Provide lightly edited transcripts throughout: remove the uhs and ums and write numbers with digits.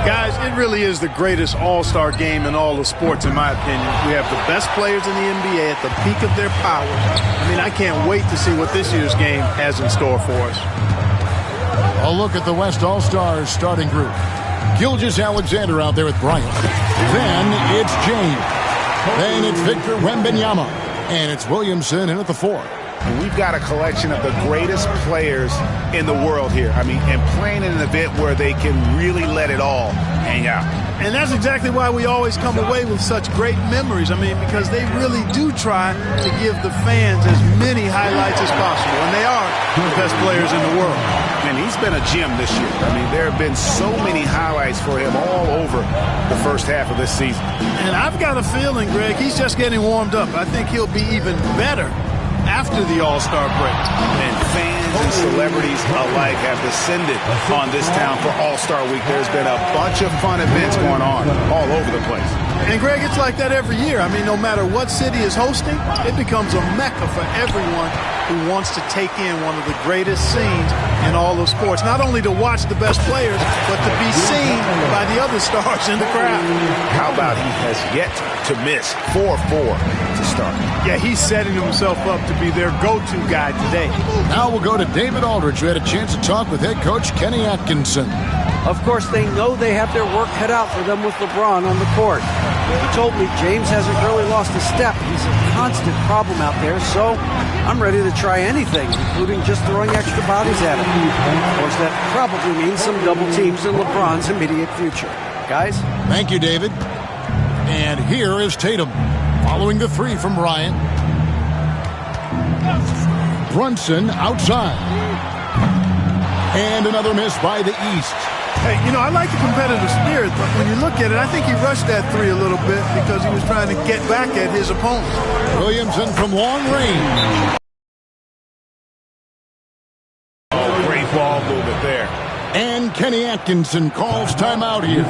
Guys, it really is the greatest all-star game in all of sports, in my opinion. We have the best players in the NBA at the peak of their powers. I mean, I can't wait to see what this year's game has in store for us. A look at the West All-Stars starting group. Gilgeous-Alexander out there with Bryant. Then it's James. Then it's Victor Wembanyama. And it's Williamson in at the 4. We've got a collection of the greatest players in the world here. I mean, and playing in an event where they can really let it all hang out. And that's exactly why we always come away with such great memories. I mean, because they really do try to give the fans as many highlights as possible. And they are the best players in the world. And he's been a gem this year. I mean, there have been so many highlights for him all over the first half of this season. And I've got a feeling, Greg, he's just getting warmed up. I think he'll be even better after the All-Star break. And fans and celebrities alike have descended on this town for All-Star Week. There's been a bunch of fun events going on all over the place. And, Greg, it's like that every year. I mean, no matter what city is hosting, it becomes a mecca for everyone who wants to take in one of the greatest scenes in all of sports. Not only to watch the best players, but to be seen by the other stars in the crowd. How about he has yet to miss 4-4 to start? Yeah, he's setting himself up to be their go-to guy today. Now we'll go to David Aldridge, who had a chance to talk with head coach Kenny Atkinson. Of course, they know they have their work cut out for them with LeBron on the court. He told me James hasn't really lost a step. He's a constant problem out there, so I'm ready to try anything, including just throwing extra bodies at him. Of course, that probably means some double teams in LeBron's immediate future. Guys? Thank you, David. And here is Tatum, following the 3 from Bryant. Brunson outside. And another miss by the East. Hey, you know, I like the competitive spirit, but when you look at it, I think he rushed that 3 a little bit because he was trying to get back at his opponent. Williamson from long range. Oh, great ball movement there. And Kenny Atkinson calls timeout here.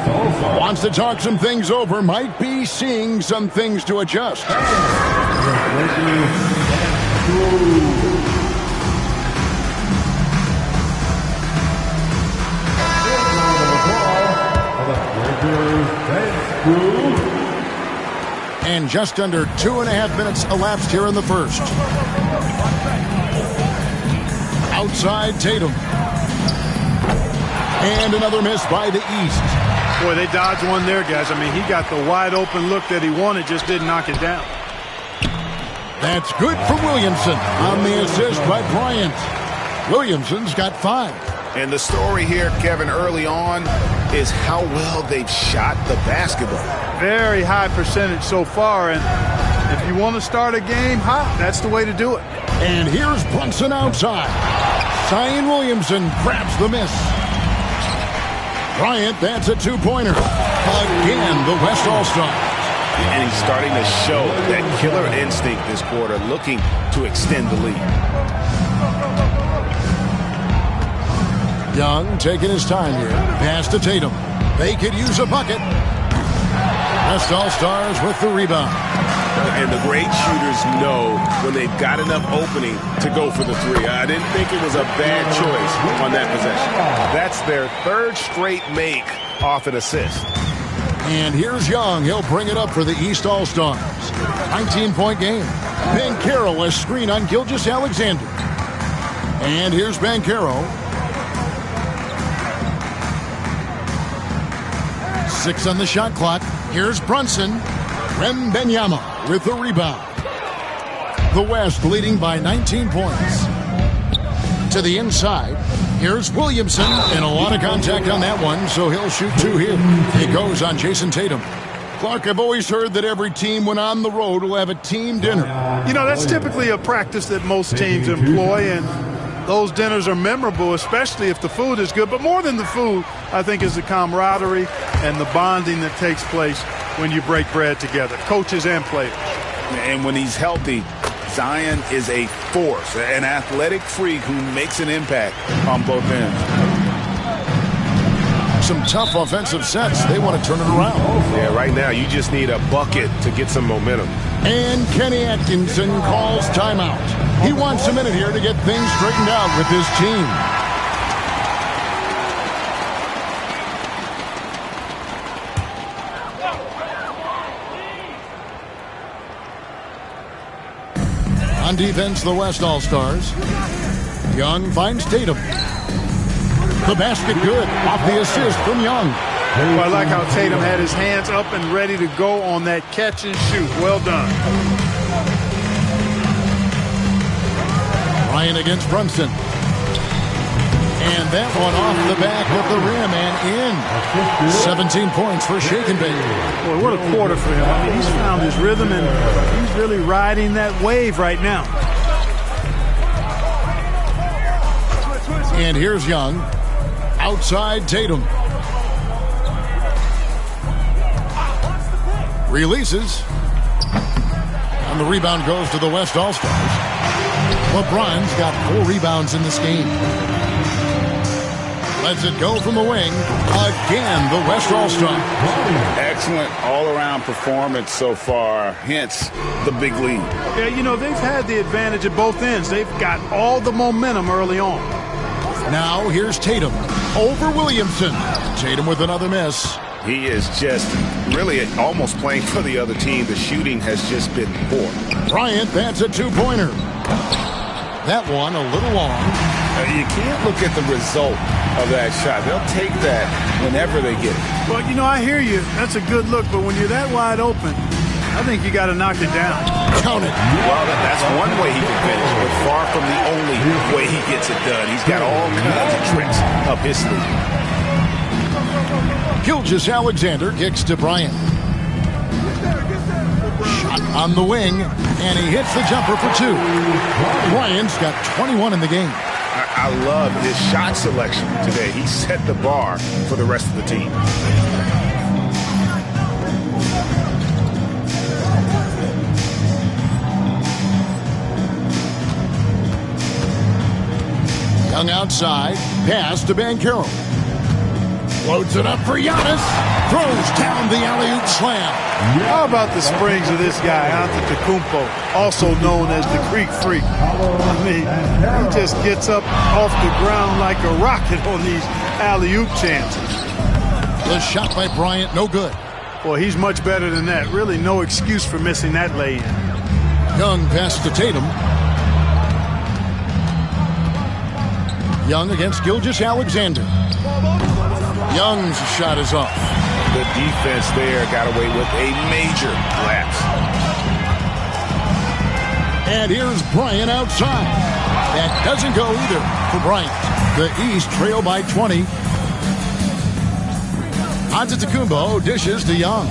Wants to talk some things over. Might be seeing some things to adjust. And just under 2.5 minutes elapsed here in the first. Outside Tatum. And another miss by the East. Boy, they dodged one there, guys. I mean, he got the wide open look that he wanted, just didn't knock it down. That's good for Williamson on the assist by Bryant. Williamson's got 5. And the story here, Kevin, early on is how well they've shot the basketball. Very high percentage so far, and if you want to start a game hot, that's the way to do it. And here's Brunson outside. Zion Williamson grabs the miss. Bryant, that's a 2-pointer. Again, the West All-Stars. And he's starting to show that killer instinct this quarter, looking to extend the lead. Young taking his time here. Pass to Tatum. They could use a bucket. West All-Stars with the rebound. And the great shooters know when they've got enough opening to go for the 3. I didn't think it was a bad choice on that possession. That's their 3rd straight make off an assist. And here's Young. He'll bring it up for the East All-Stars. 19-point game. Banchero, a screen on Gilgeous-Alexander. And here's Banchero. 6 on the shot clock. Here's Brunson. Wembanyama with the rebound. The West leading by 19 points. To the inside. Here's Williamson. And a lot of contact on that one, so he'll shoot 2 here. It goes on Jason Tatum. Clark, I've always heard that every team when on the road will have a team dinner. You know, that's typically a practice that most teams employ, and those dinners are memorable, especially if the food is good. But more than the food, I think, is the camaraderie and the bonding that takes place when you break bread together, coaches and players. And when he's healthy, Zion is a force, an athletic freak who makes an impact on both ends. Some tough offensive sets. They want to turn it around. Yeah, right now you just need a bucket to get some momentum. And Kenny Atkinson calls timeout. He wants a minute here to get things straightened out with his team. On defense, the West All-Stars. Young finds Tatum. The basket good. Off the assist from Young. Well, I like how Tatum had his hands up and ready to go on that catch and shoot. Well done. Bryant against Brunson. And that one off the back of the rim and in. 17 points for Shake and Bake. Boy, what a quarter for him. I mean, he's found his rhythm, and he's really riding that wave right now. And here's Young. Outside Tatum. Releases. And the rebound goes to the West All-Stars. LeBron's got 4 rebounds in this game. Lets it go from the wing. Again, the West All-Star. Excellent all-around performance so far, hence the big lead. Yeah, you know, they've had the advantage at both ends. They've got all the momentum early on. Now here's Tatum over Williamson. Tatum with another miss. He is just really almost playing for the other team. The shooting has just been poor. Bryant, that's a 2-pointer. That one a little long. You can't look at the result of that shot. They'll take that whenever they get it. Well, you know, I hear you. That's a good look, but when you're that wide open, I think you got to knock it down. Count it. Well, that's one way he can finish, but far from the only way he gets it done. He's got all kinds of tricks up his sleeve. Gilgeous-Alexander kicks to Bryant. Shot on the wing, and he hits the jumper for 2. Bryant's got 21 in the game. I love his shot selection today. He set the bar for the rest of the team. Young outside, pass to Banchero. Loads it up for Giannis. Throws down the alley-oop slam. How about the springs of this guy, Antetokounmpo, also known as the Greek Freak? I mean, he just gets up off the ground like a rocket on these alley-oop chances. The shot by Bryant, no good. Boy, he's much better than that. Really no excuse for missing that lay-in. Young pass to Tatum. Young against Gilgeous-Alexander. Young's shot is off. The defense there got away with a major lapse. And here's Bryant outside. That doesn't go either for Bryant. The East trail by 20. Antetokounmpo dishes to Young.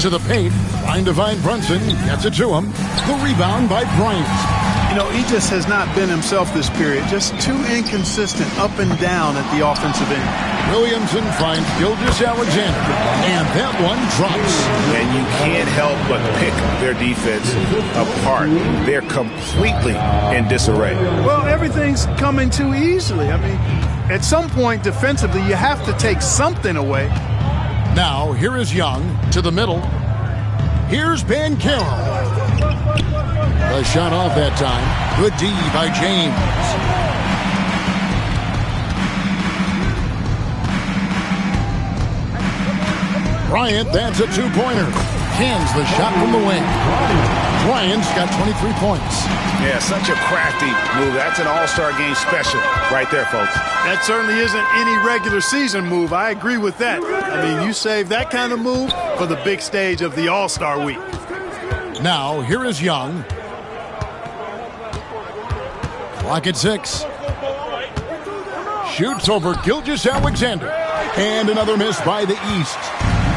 To the paint, trying to find Brunson, gets it to him. The rebound by Bryant. You know, he just has not been himself this period. Just too inconsistent up and down at the offensive end. Williamson finds Gilgeous-Alexander, and that one drops. And you can't help but pick their defense apart. They're completely in disarray. Well, everything's coming too easily. I mean, at some point defensively, you have to take something away. Now, here is Young to the middle. Here's Banchero. A shot off that time. Good D by James. Bryant, that's a 2-pointer. Cans the shot from the wing. Bryant's got 23 points. Yeah, such a crafty move. That's an all-star game special right there, folks. That certainly isn't any regular season move. I agree with that. I mean, you save that kind of move for the big stage of the All-Star week. Now, here is Young. Clock at 6. Shoots over Gilgeous-Alexander. And another miss by the East.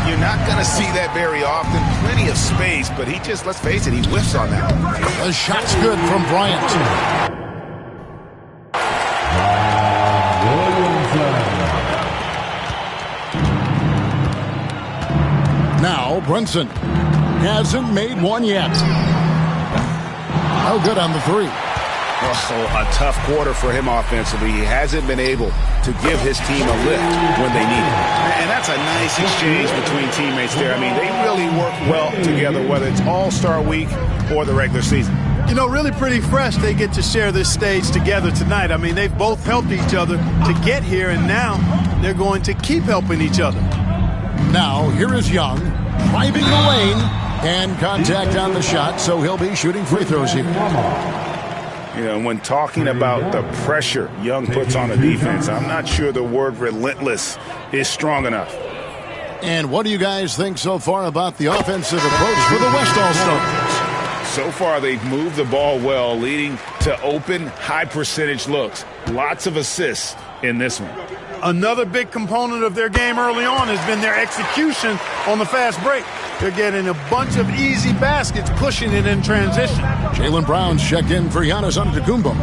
You're not going to see that very often. Plenty of space, but he just, let's face it, he whiffs on that. The shot's good from Bryant. Now Brunson hasn't made one yet. No good on the 3. Oh, a tough quarter for him offensively. He hasn't been able to give his team a lift when they need it. And that's a nice exchange between teammates there. I mean, they really work well together, whether it's All-Star Week or the regular season. You know, really pretty fresh they get to share this stage together tonight. I mean, they've both helped each other to get here, and now they're going to keep helping each other. Now, here is Young, driving the lane, and contact on the shot, so he'll be shooting free throws here. You know, when talking about the pressure Young puts on the defense, I'm not sure the word relentless is strong enough. And what do you guys think so far about the offensive approach for the West All-Stars? So far, they've moved the ball well, leading to open, high-percentage looks. Lots of assists in this one. Another big component of their game early on has been their execution on the fast break. They're getting a bunch of easy baskets, pushing it in transition. Jaylen Brown's checked in for Giannis Antetokounmpo.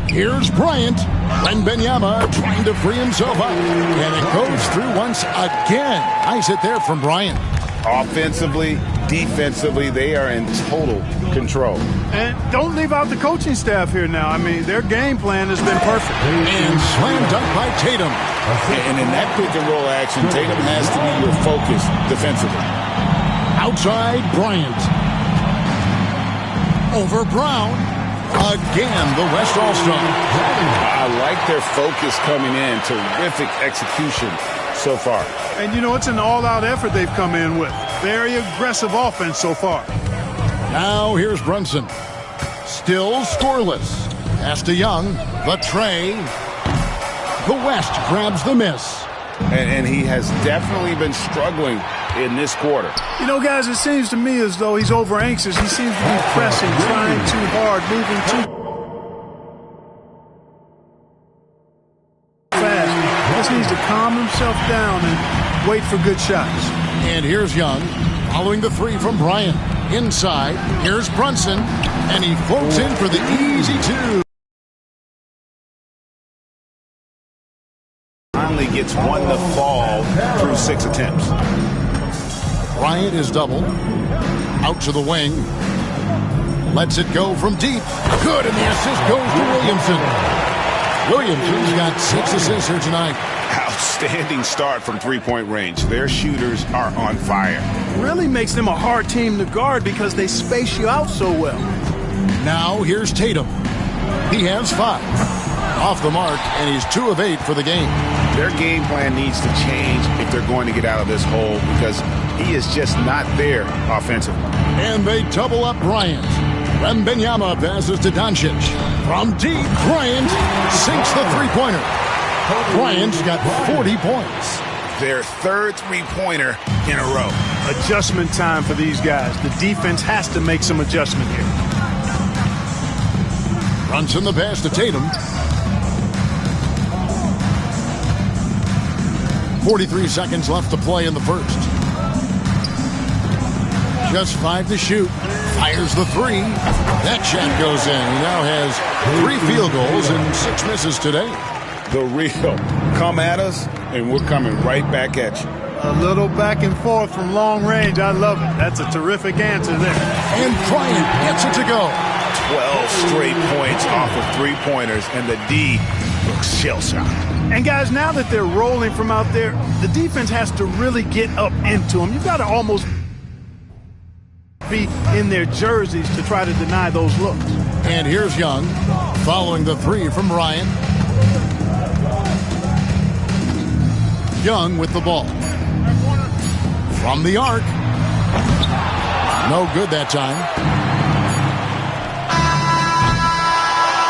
Here's Bryant. Wembanyama trying to free himself up. And it goes through once again. Nice hit there from Bryant. Offensively, defensively, they are in total control. And don't leave out the coaching staff here now. I mean, their game plan has been perfect. And slam dunk by Tatum. And in that pick-and-roll action, Tatum has to be your focus defensively. Outside, Bryant. Over Brown. Again, the West All-Star. I like their focus coming in. Terrific execution so far. And, you know, it's an all-out effort they've come in with. Very aggressive offense so far. Now here's Brunson. Still scoreless. Pass to Young. The tray. The West grabs the miss. And he has definitely been struggling in this quarter. You know, guys, it seems to me as though he's over-anxious. He seems to be pressing, trying too hard, moving too fast. He just needs to calm himself down and wait for good shots. And here's Young, following the three from Bryant. Inside, here's Brunson, and he floats in for the easy two. Finally gets one to fall through 6 attempts. Bryant is doubled. Out to the wing. Lets it go from deep. Good, and the assist goes to Williamson. Williamson's got 6 assists here tonight. Outstanding start from three-point range. Their shooters are on fire. Really makes them a hard team to guard because they space you out so well. Now here's Tatum. He has 5. Off the mark, and he's 2 of 8 for the game. Their game plan needs to change if they're going to get out of this hole because he is just not there offensively. And they double up Bryant. Wembanyama passes to Doncic. From deep, Bryant sinks the three-pointer. Bryant's got 40 points. Their third three-pointer in a row. Adjustment time for these guys. The defense has to make some adjustment here. Brunson the pass to Tatum. 43 seconds left to play in the first. Just 5 to shoot. Fires the 3. That shot goes in. He now has 3 field goals and 6 misses today. The real. Come at us, and we're coming right back at you. A little back and forth from long range. I love it. That's a terrific answer there. And Bryant gets it to go. 12 straight points off of three-pointers, and the D looks shell-shocked. And, guys, now that they're rolling from out there, the defense has to really get up into them. You've got to almost be in their jerseys to try to deny those looks. And here's Young, following the 3 from Bryant. Young with the ball. From the arc. No good that time.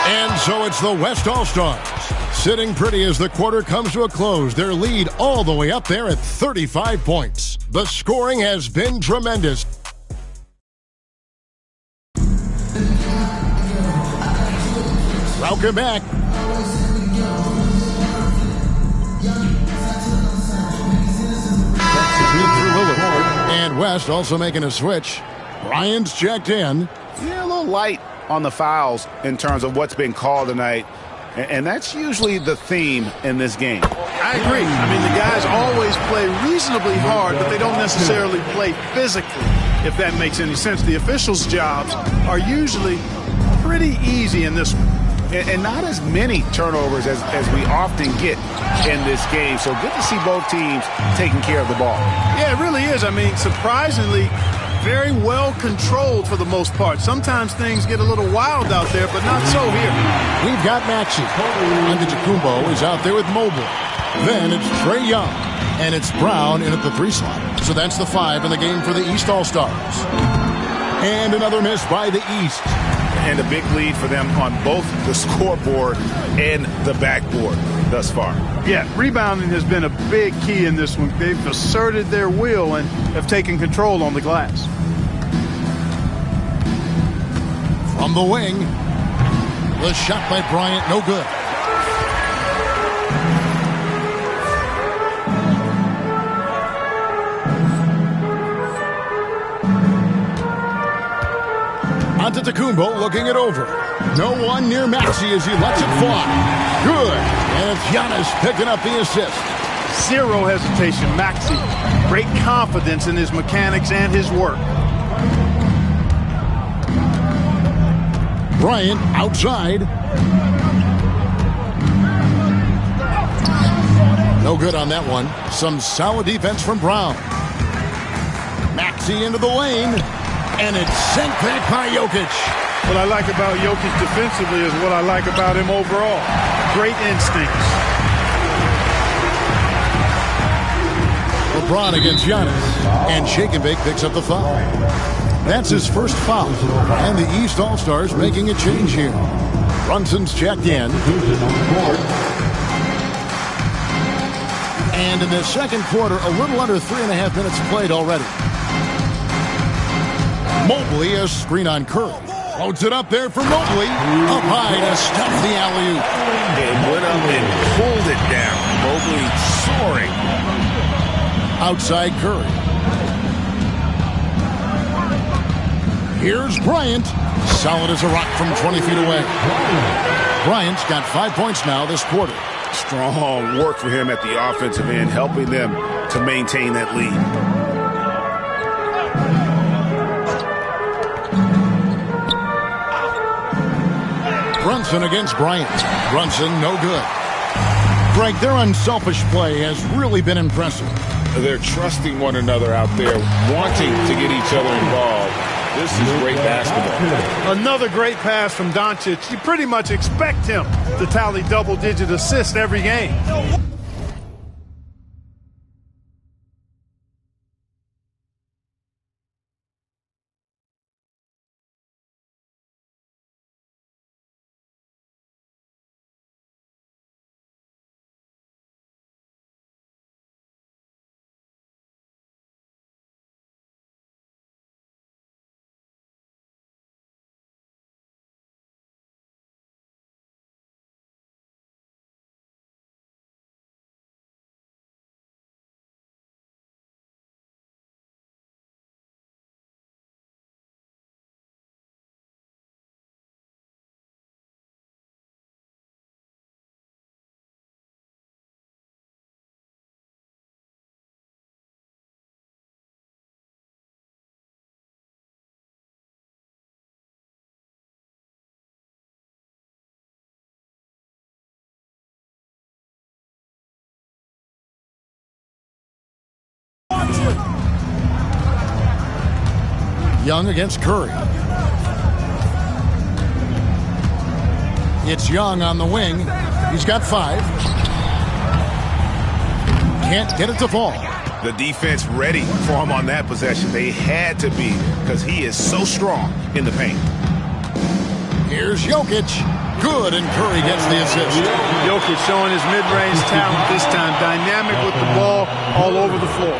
And so it's the West All-Stars. Sitting pretty as the quarter comes to a close. Their lead all the way up there at 35 points. The scoring has been tremendous. Welcome back. And West also making a switch. Bryant's checked in. Yeah, a little light on the fouls in terms of what's been called tonight. And that's usually the theme in this game. I agree. I mean, the guys always play reasonably hard, but they don't necessarily play physically, if that makes any sense. The officials' jobs are usually pretty easy in this one. And not as many turnovers as we often get in this game. So good to see both teams taking care of the ball. Yeah, it really is. I mean, surprisingly, very well controlled for the most part. Sometimes things get a little wild out there, but not so here. We've got Maxey. Antetokounmpo is out there with Mobile. Then it's Trae Young. And it's Brown in at the 3 slot. So that's the 5 in the game for the East All-Stars. And another miss by the East. And a big lead for them on both the scoreboard and the backboard thus far. Yeah, rebounding has been a big key in this one. They've asserted their will and have taken control on the glass. From the wing, the shot by Bryant, no good. Antetokounmpo looking it over. No one near Maxey as he lets it fly. Good. And it's Giannis picking up the assist. Zero hesitation. Maxey, great confidence in his mechanics and his work. Bryant outside. No good on that one. Some solid defense from Brown. Maxey into the lane. And it's sent back by Jokic. What I like about Jokic defensively is what I like about him overall. Great instincts. LeBron against Giannis. And Shake and Bake picks up the foul. That's his first foul. And the East All-Stars making a change here. Brunson's checked in. And in the second quarter, a little under 3.5 minutes played already. Mobley, a screen on Curry. Loads it up there for Mobley. Up high to stop the alley-oop. It went up and pulled it down. Mobley soaring. Outside Curry. Here's Bryant. Solid as a rock from 20 feet away. Bryant's got 5 points now this quarter. Strong work for him at the offensive end, helping them to maintain that lead. Brunson against Bryant. Brunson, no good. Greg, their unselfish play has really been impressive. They're trusting one another out there, wanting to get each other involved. This is great basketball. Another great pass from Doncic. You pretty much expect him to tally double-digit assists every game. Young against Curry. It's Young on the wing. He's got 5. Can't get it to fall. The defense ready for him on that possession. They had to be because he is so strong in the paint. Here's Jokic. Good, and Curry gets the assist. Jokic showing his mid-range talent this time. Dynamic with the ball all over the floor.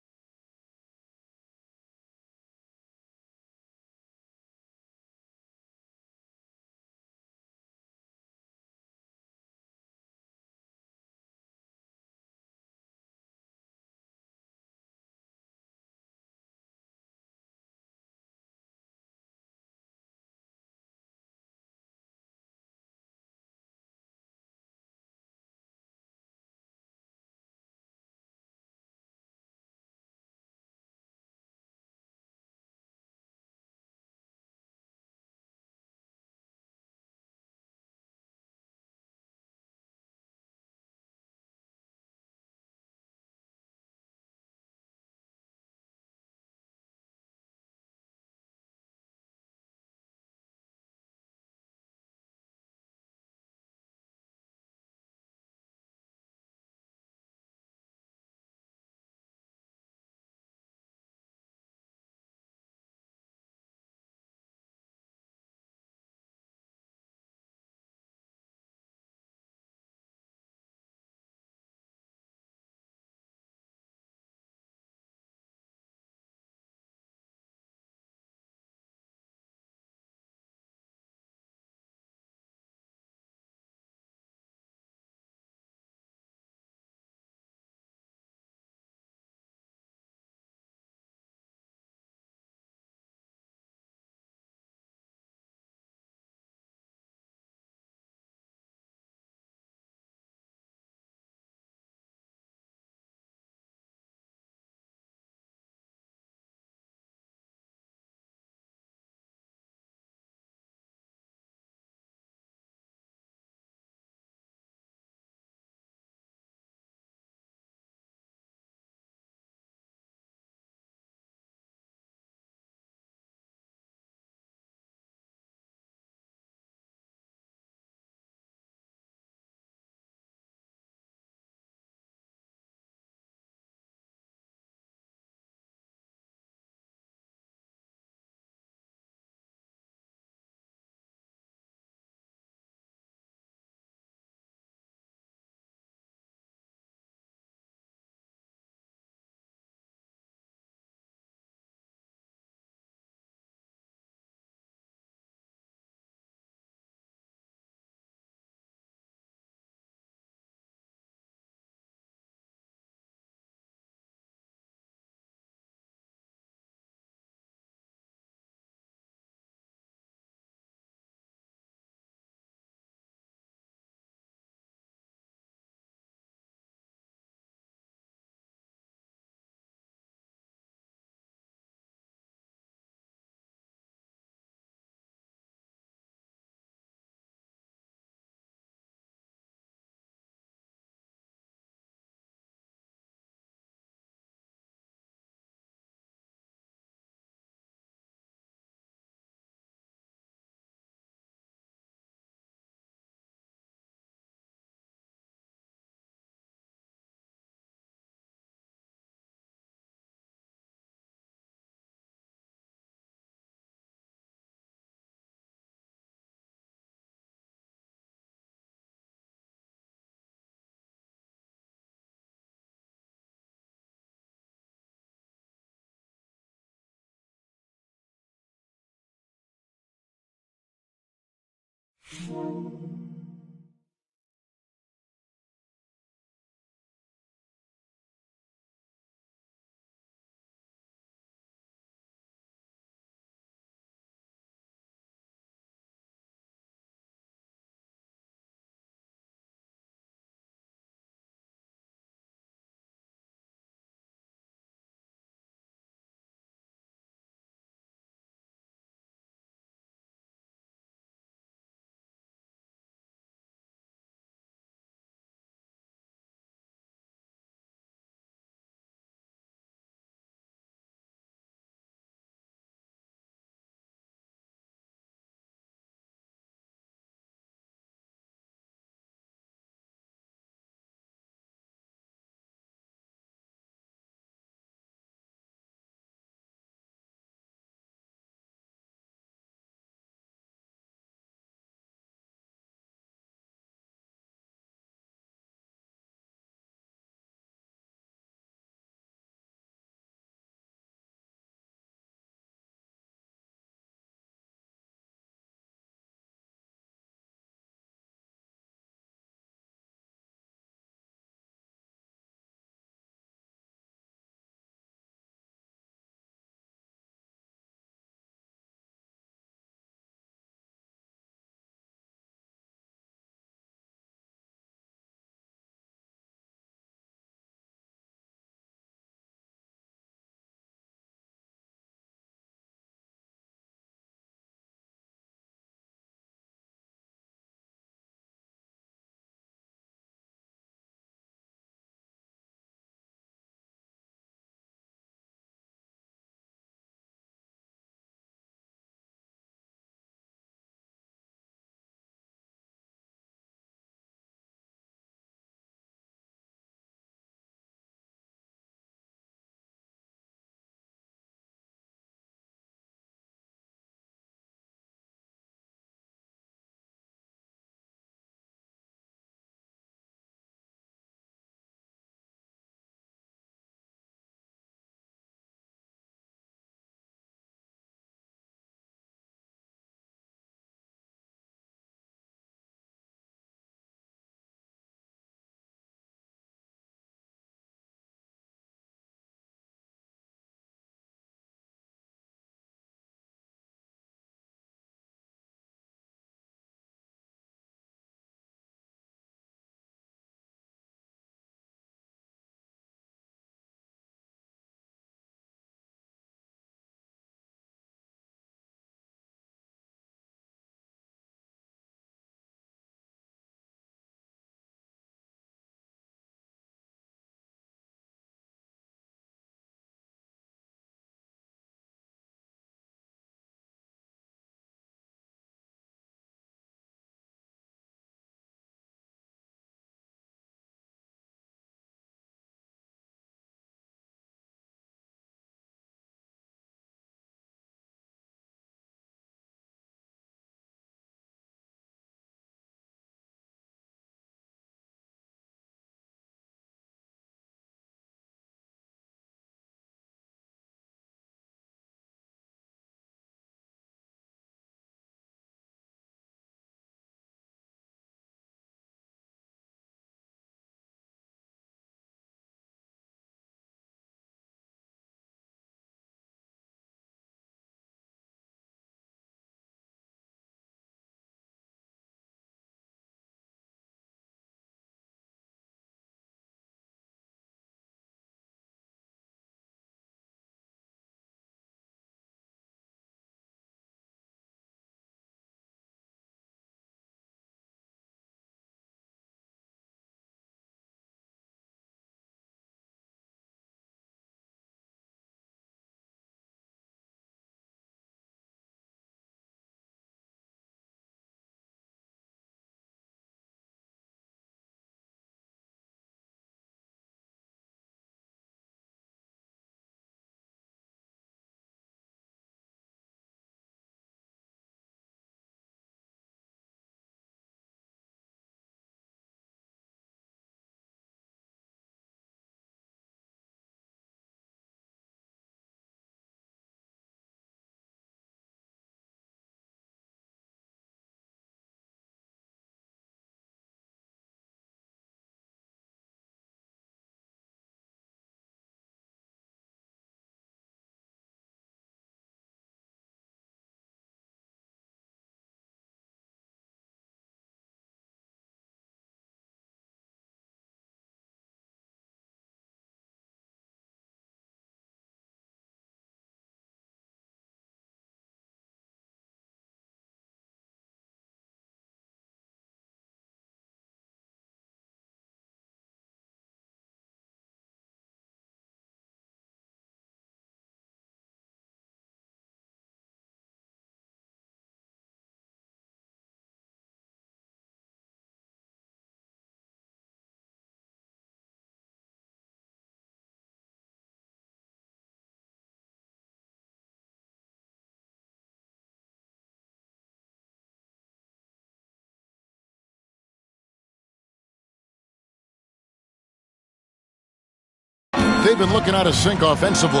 They've been looking out of sync offensively.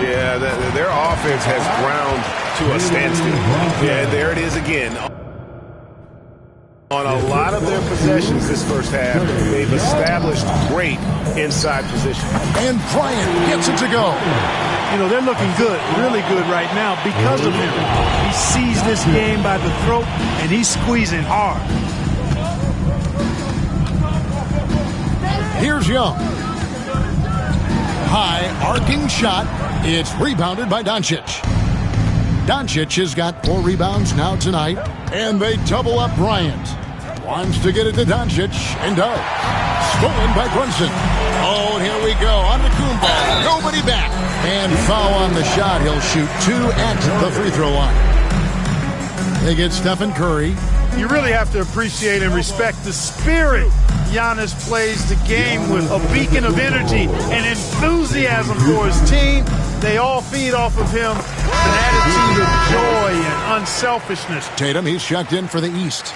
Yeah, their offense has ground to a standstill. Yeah, there it is again. On a lot of their possessions this first half, they've established great inside position. And Bryant gets it to go. You know, they're looking good, really good right now because of him. He sees this game by the throat, and he's squeezing hard. Here's Young. High arcing shot. It's rebounded by Doncic. Doncic has got 4 rebounds now tonight, and they double up Bryant. Wants to get it to Doncic, and does. Stolen by Brunson. Oh, and here we go. On the Kumbo. Nobody back. And foul on the shot. He'll shoot 2 at the free throw line. They get Stephen Curry. You really have to appreciate and respect the spirit Giannis plays the game with, a beacon of energy and enthusiasm for his team. They all feed off of him, an attitude of joy and unselfishness. Tatum, he's checked in for the East.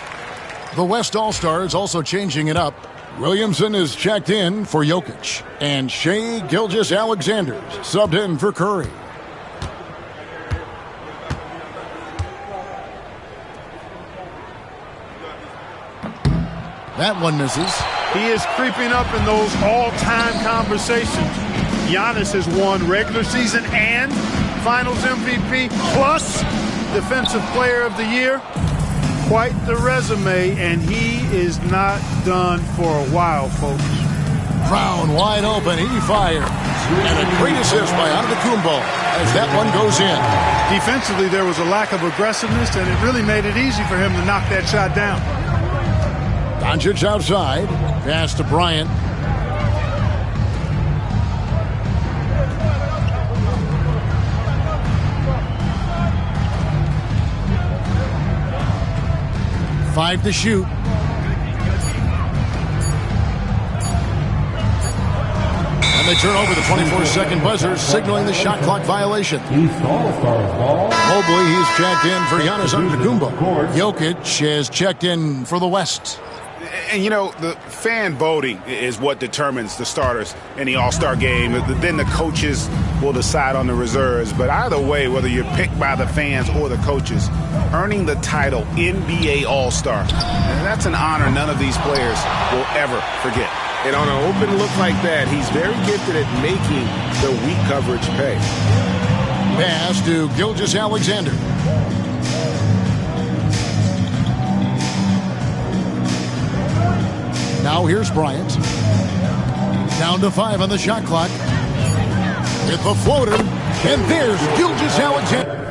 The West All-Stars also changing it up. Williamson is checked in for Jokic, and Shai Gilgeous-Alexander subbed in for Curry. That one misses. He is creeping up in those all-time conversations. Giannis has won regular season and Finals MVP plus Defensive Player of the Year. Quite the resume, and he is not done for a while, folks. Brown wide open. He fires. And a great assist by Antetokounmpo as that one goes in. Defensively, there was a lack of aggressiveness, and it really made it easy for him to knock that shot down. Doncic outside. Pass to Bryant. Five to shoot. And they turn over the 24-second buzzer, signaling the shot clock violation. Mobley, he's checked in for Giannis Antetokounmpo. Jokic has checked in for the West. And, you know, the fan voting is what determines the starters in the All-Star game. Then the coaches will decide on the reserves. But either way, whether you're picked by the fans or the coaches, earning the title NBA All-Star, and that's an honor none of these players will ever forget. And on an open look like that, he's very gifted at making the weak coverage pay. Pass to Gilgeous-Alexander. Now here's Bryant. Down to 5 on the shot clock. With the floater. And there's Gilgeous-Alexander.